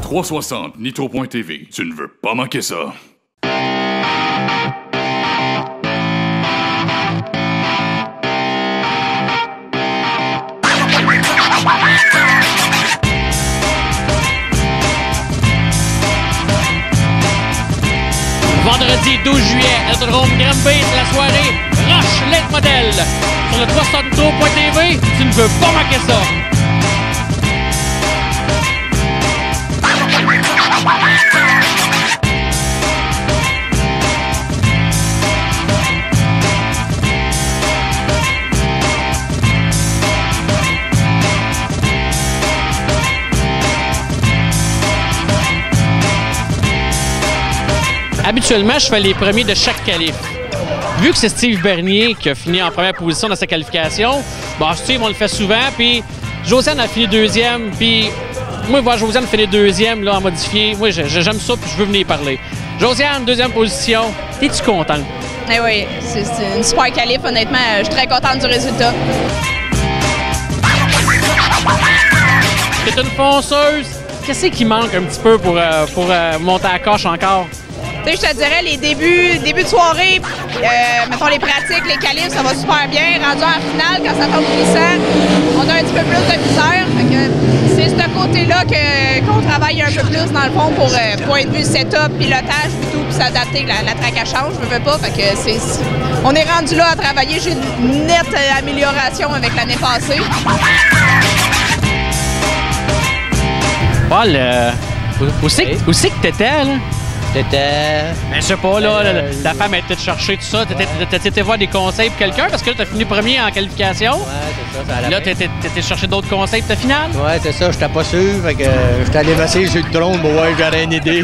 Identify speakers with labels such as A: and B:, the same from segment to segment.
A: 360 Nitro.tv. Tu ne veux pas manquer ça.
B: Vendredi 12 juillet, Aérodrome Granby, c'est la soirée Rush Late Model. Sur le 360 Nitro.tv, tu ne veux pas manquer ça. Habituellement, je fais les premiers de chaque qualif. Vu que c'est Steve Bernier qui a fini en première position dans sa qualification, bon, Steve, on le fait souvent, puis Josiane a fini deuxième, puis moi, voir Josiane finir deuxième, là, en modifié, moi, j'aime ça, puis je veux venir parler. Josiane, deuxième position, es-tu contente?
C: Eh oui, c'est une super qualif, honnêtement, je suis très contente du résultat.
B: T'es une fonceuse, qu'est-ce qui manque un petit peu pour monter à la coche encore?
C: Tu sais, je te dirais, les débuts de soirée, mettons les pratiques, les qualifs, ça va super bien. Rendu en finale, quand ça tombe glissant, on a un petit peu plus de misère. C'est ce côté-là qu'on travaille un peu plus, dans le fond, pour point de vue setup, pilotage, puis tout, puis s'adapter. La track à change, je veux pas. Fait que on est rendu là à travailler. J'ai une nette amélioration avec l'année passée.
B: Paul, où c'est que t'étais, là?
D: T'étais...
B: Ben, je sais pas, là, la femme a été te chercher tout ça. T'étais voir des conseils pour quelqu'un parce que là, t'as fini premier en qualification.
D: Ouais, c'est ça, ça allait.
B: Là, t'étais chercher d'autres conseils pour ta finale.
D: Ouais, c'est ça, j'étais pas sûr. Fait que j'étais allé m'asseoir sur le trône pour voir si j'aurais une idée.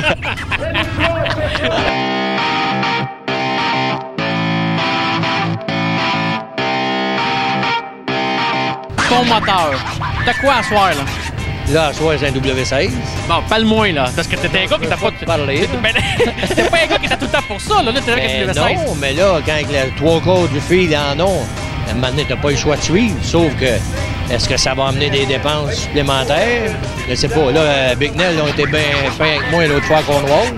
B: Ton moteur, t'as quoi à soir, là?
D: Là, à soir, j'ai un W16.
B: Bon, parle-moins, là, parce que t'étais un gars qui t'a pas...
D: parler.
B: T'es pas un gars qui était tout le temps pour ça, là. T'es avec le W16.
D: Non, mais là, quand les trois quarts du fil en ont, à un moment donné, t'as pas le choix de suivre. Sauf que, est-ce que ça va amener des dépenses supplémentaires? Je sais pas. Là, Bicknell ont été bien fins avec moi l'autre fois à Cornwall.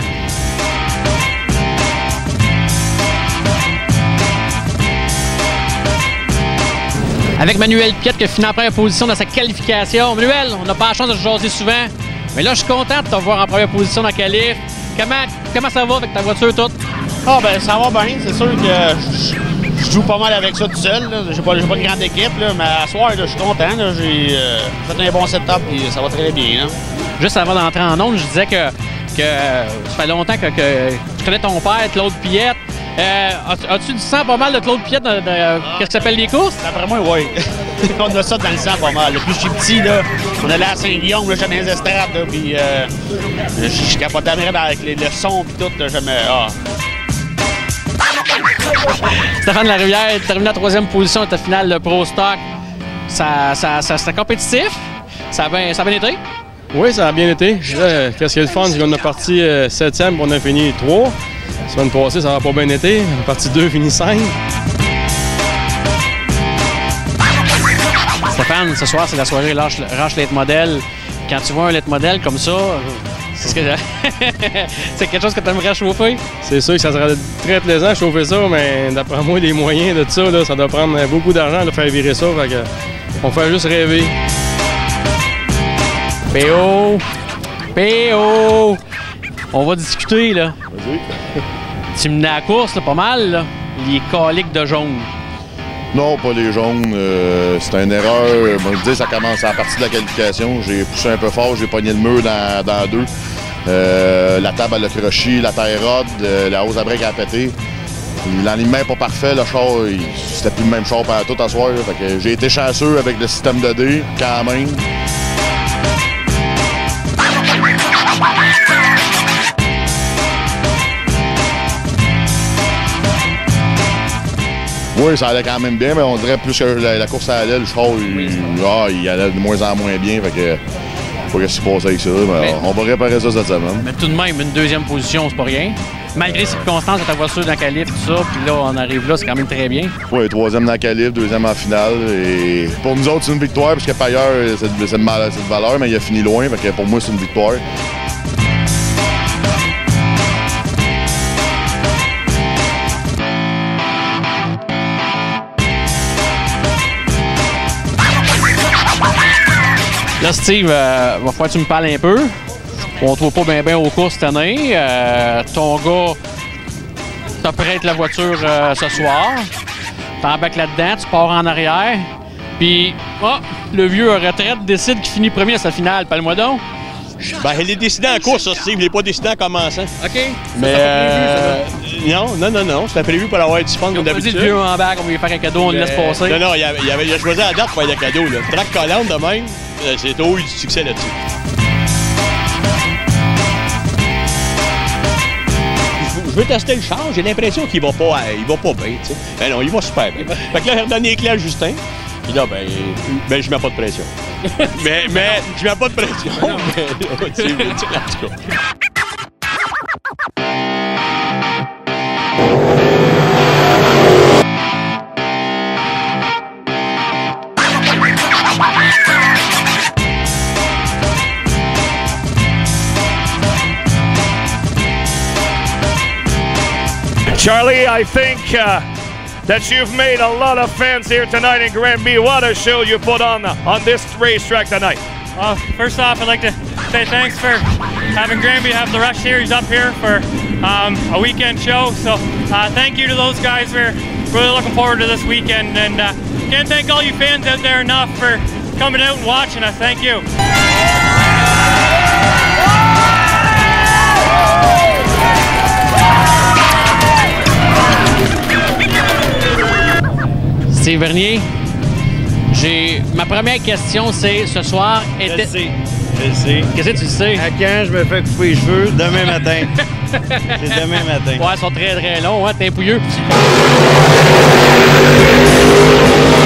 B: Avec Manuel Piette qui a fini en première position dans sa qualification. Manuel, on n'a pas la chance de se jaser souvent, mais là, je suis content de te voir en première position dans la qualif. Comment ça va avec ta voiture toute?
E: Ah ben ça va bien, c'est sûr que je joue pas mal avec ça tout seul. J'ai pas une grande équipe, là, mais à soir, là, je suis content. J'ai fait un bon setup et ça va très bien. Là.
B: Juste avant d'entrer en onde, je disais que ça fait longtemps que tu connais ton père, Claude Piette. As-tu du sang pas mal de Claude Piette qu'est-ce que s'appelle les courses?
E: D'après moi, oui. On a ça dans le sang pas mal. Depuis que je suis petit, là, on allait à Saint-Guillaume, j'étais dans les estrades, puis je capotais avec le son et tout. J'aimais.
B: Stéphane Larivière est terminé en troisième position à ta finale de Pro Stock. C'était compétitif. Ça a bien été?
F: Oui, ça a bien été. Qu'est-ce qui est le fun, c'est qu'on a parti 7e et on a fini 3. La semaine passée, ça n'a pas bien été. On est parti 2, fini 5.
B: Stéphane, ce soir, c'est la soirée Rush Late Model. Quand tu vois un Late Model comme ça, c'est quelque chose que tu aimerais chauffer?
F: C'est sûr que ça serait très plaisant de chauffer ça, mais d'après moi, les moyens de ça, là, ça doit prendre beaucoup d'argent de faire virer ça. Fait que on fait juste rêver.
B: P.O. On va discuter, là.
G: Vas-y.
B: Tu menais à la course, là, pas mal, là. Les coliques de jaune.
G: Non, pas les jaunes. C'était une erreur. Moi, je disais, ça commence à la partie de la qualification. J'ai poussé un peu fort, j'ai pogné le mur dans deux. La table, elle a croché, la taille rod, la hausse à break a pété. L'alignement n'est pas parfait, le char, c'était plus le même char pendant tout à soir. Fait que j'ai été chanceux avec le système de D, quand même. Oui, ça allait quand même bien, mais on dirait plus que la course allait, le char, il allait de moins en moins bien. Fait que, faut que ce qui se passe avec ça. Mais on va réparer ça cette semaine.
B: Mais tout de même, une deuxième position, c'est pas rien. Malgré les circonstances de ta voiture dans la qualif, tout ça, puis là, on arrive là, c'est quand même très bien.
G: Oui, troisième dans la qualif, deuxième en finale. Et pour nous autres, c'est une victoire, parce que par ailleurs, c'est de valeur, mais il a fini loin. Fait que pour moi, c'est une victoire.
B: Là, Steve, va falloir que tu me parles un peu. On ne trouve pas bien au cours cette année. Ton gars t'a prêté la voiture ce soir. T'embarques là-dedans, tu pars en arrière. Puis, le vieux à retraite décide qu'il finit premier à sa finale. Parle-moi donc.
D: Ben, il est décidé en course, ça, Steve. Il n'est pas décidé en commençant.
B: OK.
D: Mais, non. C'était prévu pour avoir du fun comme d'habitude.
B: Le vieux en bac, on va lui faire un cadeau, on le laisse passer.
D: Non, il a choisi la date pour faire le cadeau. Là. Track collante de même, c'est au eu du succès là-dessus. Je veux tester le char, j'ai l'impression qu'il va pas bien, tu sais. Ben non, il va super bien. Fait que là, j'ai redonné les clés à Justin. Puis là, ben je mets pas de pression. mais je mets pas de pression. Mais, tu sais, en tout cas.
H: Charlie, I think that you've made a lot of fans here tonight in Granby. What a show you put on this racetrack tonight.
I: First off, I'd like to say thanks for having Granby have the Rush Series up here for a weekend show. So thank you to those guys. We're really looking forward to this weekend. And can't thank all you fans out there enough for coming out and watching us. Thank you.
B: Steve Bernier, ma première question, c'est ce soir était...
J: Je le sais.
B: Qu'est-ce que tu sais?
J: À quand je me fais couper les cheveux? Demain matin. C'est demain matin.
B: Ouais, ils sont très longs, hein? T'es pouilleux.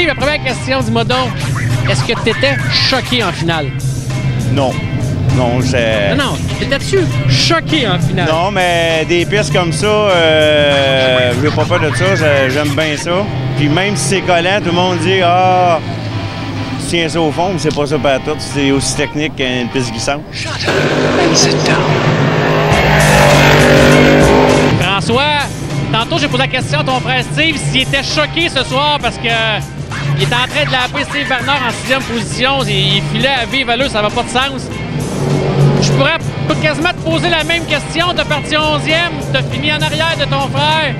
B: Ma première question, dis-moi donc, est-ce que t'étais choqué en finale?
J: Non. Non, c'est...
B: Non, t'étais-tu choqué en finale?
J: Non, mais des pistes comme ça, je veux pas faire de ça, j'aime bien ça. Puis même si c'est collant, tout le monde dit « Ah, tu tiens ça au fond », mais c'est pas ça pas tout, c'est aussi technique qu'une piste glissante.
B: François, tantôt j'ai posé la question à ton frère Steve s'il était choqué ce soir parce que il était en train de laper Steve Bernard en 6e position, il filait à vive allure, ça va pas de sens. Je pourrais quasiment te poser la même question. T'as parti 11e, t'as fini en arrière de ton frère.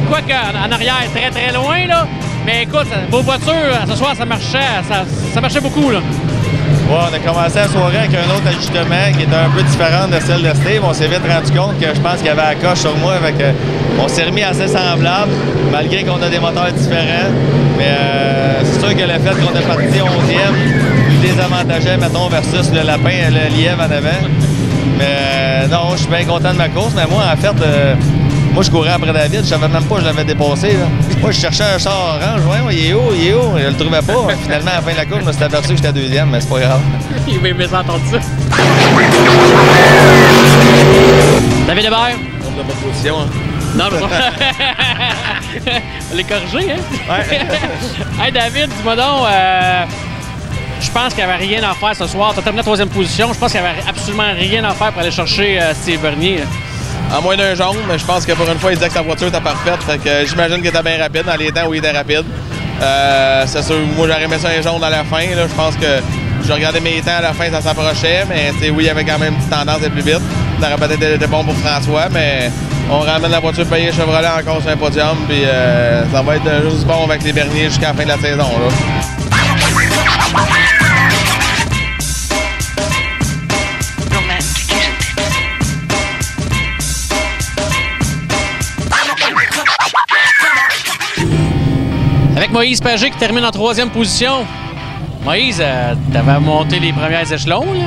B: Quoique en arrière, très loin, là. Mais écoute, vos voitures, ce soir, ça marchait beaucoup, là.
K: Ouais, on a commencé la soirée avec un autre ajustement qui était un peu différent de celle de Steve. On s'est vite rendu compte que je pense qu'il y avait la coche sur moi. On s'est remis assez semblable, malgré qu'on a des moteurs différents. Mais c'est sûr que le fait qu'on est parti 11e nous désavantageait, mettons, versus le lapin et le lièvre en avant. Mais non, je suis bien content de ma course. Mais moi, en fait, moi, je courais après David. Je savais même pas que je l'avais dépassé. Là. Moi, je cherchais un char orange. Ouais, il est où? Je le trouvais pas. Finalement, à la fin de la course, je me suis aperçu que j'étais 2e, mais c'est pas grave.
B: Il va aimer entendre ça. David Hébert.
K: On n'a pas de position, hein?
B: Non, non. On l'a corrigé, hein? Ouais. Hey, David, dis-moi donc, je pense qu'il n'y avait rien à faire ce soir. Tu as terminé en 3e position. Je pense qu'il n'y avait absolument rien à faire pour aller chercher Steve Bernier.
K: À moins d'un jaune, mais je pense que pour une fois, il disait que sa voiture était parfaite. Fait que j'imagine qu'il était bien rapide dans les temps où il était rapide. C'est sûr, moi, j'aurais aimé ça un jaune à la fin. Là. Je pense que je regardais mes temps à la fin, ça s'approchait. Mais oui, il y avait quand même une petite tendance d'être plus vite. Ça aurait peut-être été bon pour François, mais on ramène la voiture payée Chevrolet encore sur un podium. Puis ça va être juste bon avec les Bernier jusqu'à la fin de la saison. Là.
B: Avec Moïse Pagé qui termine en 3e position. Moïse, t'avais monté les premiers échelons, là.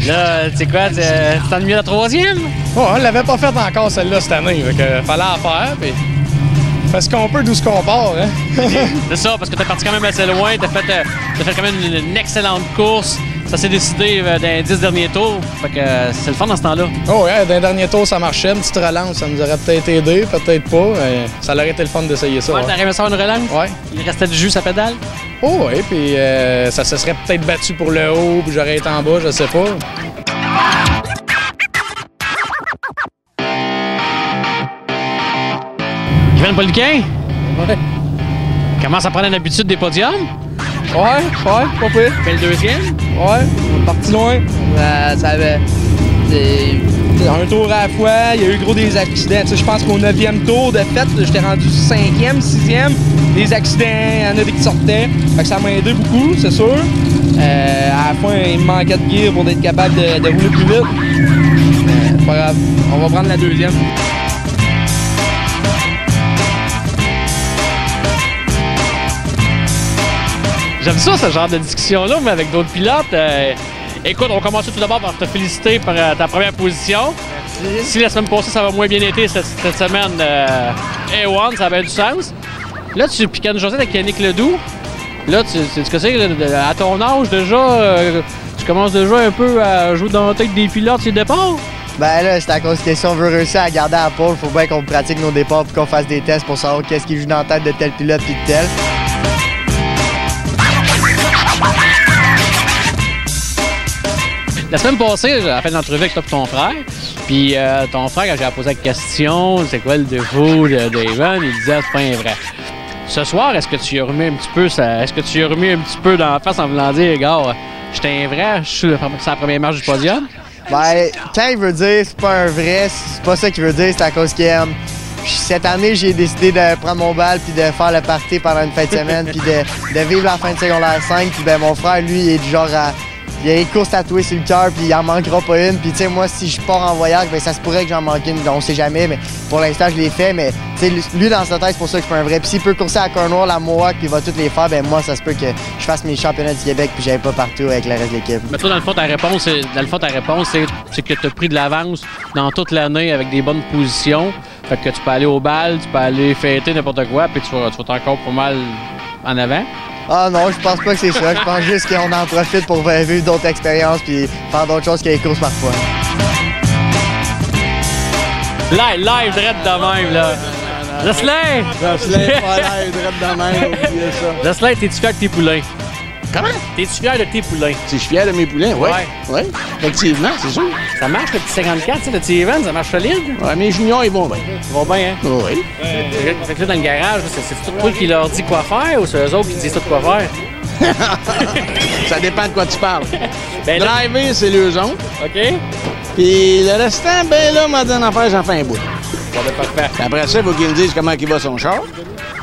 B: Là, tu sais quoi, tu t'ennuies la 3e?
L: Oh, on l'avait pas faite encore, celle-là, cette année. Fait que fallait en faire, puis fait ce qu'on peut d'où ce qu'on part, hein?
B: C'est ça, parce que t'es parti quand même assez loin. T'as fait quand même une excellente course. Ça s'est décidé dans les 10 derniers tours. Fait que c'est le fun dans ce temps-là.
L: Oh ouais, dans les derniers tours, ça marchait. Une petite relance, ça nous aurait peut-être aidé, peut-être pas. Ça aurait été le fun d'essayer ça.
B: Ouais, t'aurais aimé ça une relance?
L: Ouais.
B: Il restait du jus à pédale?
L: Oh ouais, puis ça se serait peut-être battu pour le haut, puis j'aurais été en bas, je sais pas.
B: Yvan Poliquin?
L: Ouais.
B: Commence à prendre une habitude des podiums?
L: Ouais, pas pire.
B: Fait le 2e?
M: Ouais, on est parti loin. Ça avait un tour à la fois, il y a eu gros des accidents. Je pense qu'au 9e tour de fête, j'étais rendu 5e, 6e. Des accidents, il y en a des qui sortaient. Fait que ça m'a aidé beaucoup, c'est sûr. À la fin, il me manquait de gear pour être capable de rouler plus vite. Pas grave, on va prendre la deuxième.
B: J'aime ça, ce genre de discussion-là, mais avec d'autres pilotes. Écoute, on commence tout d'abord par te féliciter pour ta première position. Merci. Si la semaine passée, ça va moins bien été, cette semaine, A1, ça avait du sens. Là, tu picanes Josette avec Yannick Ledoux. Là, tu sais ce que c'est, à ton âge déjà, tu commences déjà un peu à jouer dans la tête des pilotes sur le départ?
N: Ben là, c'est à cause que si on veut réussir à garder à la pole, faut bien qu'on pratique nos départs puis qu'on fasse des tests pour savoir qu'est-ce qui joue dans la tête de tel pilote puis de tel.
B: La semaine passée, j'ai fait une entrevue avec toi et ton frère. Puis ton frère, quand j'ai posé la question, c'est quoi le défaut d'Evan, il disait c'est pas un vrai. Ce soir, est-ce que tu y as remis un petit peu dans la face en voulant dire, gars, j'étais un vrai, je suis sur la première marche du podium?
N: Ben, quand il veut dire c'est pas un vrai, c'est pas ça qu'il veut dire, c'est à cause qu'il aime. Cette année, j'ai décidé de prendre mon bal puis de faire le party pendant une fin de semaine puis de vivre la fin de secondaire 5. Puis ben, mon frère, lui, il est du genre à... Il a une course tatouée sur le cœur, puis il en manquera pas une. Puis tu sais, moi, si je pars en voyage, ben ça se pourrait que j'en manque une. On sait jamais, mais pour l'instant, je l'ai fait. Mais tu sais, lui, dans sa tête, c'est pour ça que je suis pas un vrai. Puis s'il peut courser à Cornwall, à Mohawk, puis il va toutes les faire, ben moi, ça se peut que je fasse mes championnats du Québec, puis j'aille pas partout avec le reste de l'équipe.
B: Mais toi, dans le fond, ta réponse, c'est que tu as pris de l'avance dans toute l'année avec des bonnes positions. Fait que tu peux aller au bal, tu peux aller fêter n'importe quoi, puis tu vas être encore pas mal en avant.
N: Ah non, je pense pas que c'est ça. Je pense juste qu'on en profite pour vivre d'autres expériences puis faire d'autres choses que les courses parfois.
B: Live, direct de même, là. Jocelyn!
O: Jocelyn, pas live, direct de même, oubliez ça.
B: Jocelyn, t'es-tu fier de tes poulains?
O: Comment?
B: T'es-tu fier de tes poulains?
O: Si je suis fier de mes poulains, oui. Oui, effectivement, c'est sûr.
B: Ça marche, le petit 54, tu sais, le petit Evan, ça marche solide?
O: Oui, mes juniors, ils vont bien.
B: Ils vont bien, hein?
O: Oui.
B: Fait que là, dans le garage, c'est toi qui leur dis quoi faire ou c'est eux autres qui disent tout quoi faire?
O: Ça dépend de quoi tu parles.
B: Ben,
O: driver, c'est le zone.
B: OK.
O: Puis le restant, ben là, m'a dit une affaire, j'en fais un bout.
B: Bon, ben, parfait.
O: Puis après ça, il faut qu'ils me disent comment il va son char.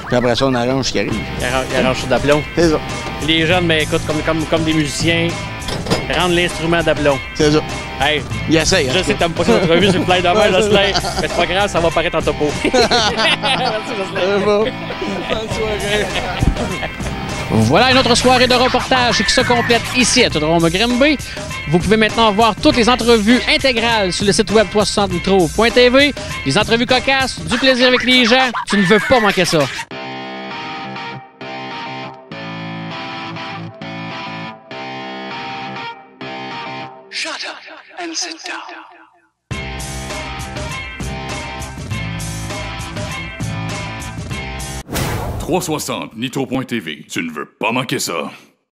O: Puis après ça, on arrange ce qui arrive.
B: Il arrange d'aplomb.
O: C'est ça.
B: Les jeunes, ben écoute, comme des musiciens, rendre l'instrument d'aplomb.
O: C'est ça.
B: Hey,
O: il essaye.
B: Je sais que t'aimes pas cette entrevue sur le plein de mer, Jocelyn, mais c'est pas grave, ça va apparaître en topo. Merci, Jocelyn.
O: Bonne
B: soirée. Voilà une autre soirée de reportage qui se complète ici à Autodrome Granby. Vous pouvez maintenant voir toutes les entrevues intégrales sur le site web 360nitro.tv. Les entrevues cocasses, du plaisir avec les gens. Tu ne veux pas manquer ça.
P: Shut up and sit down.
A: .360 Nitro.tv. Tu ne veux pas manquer ça.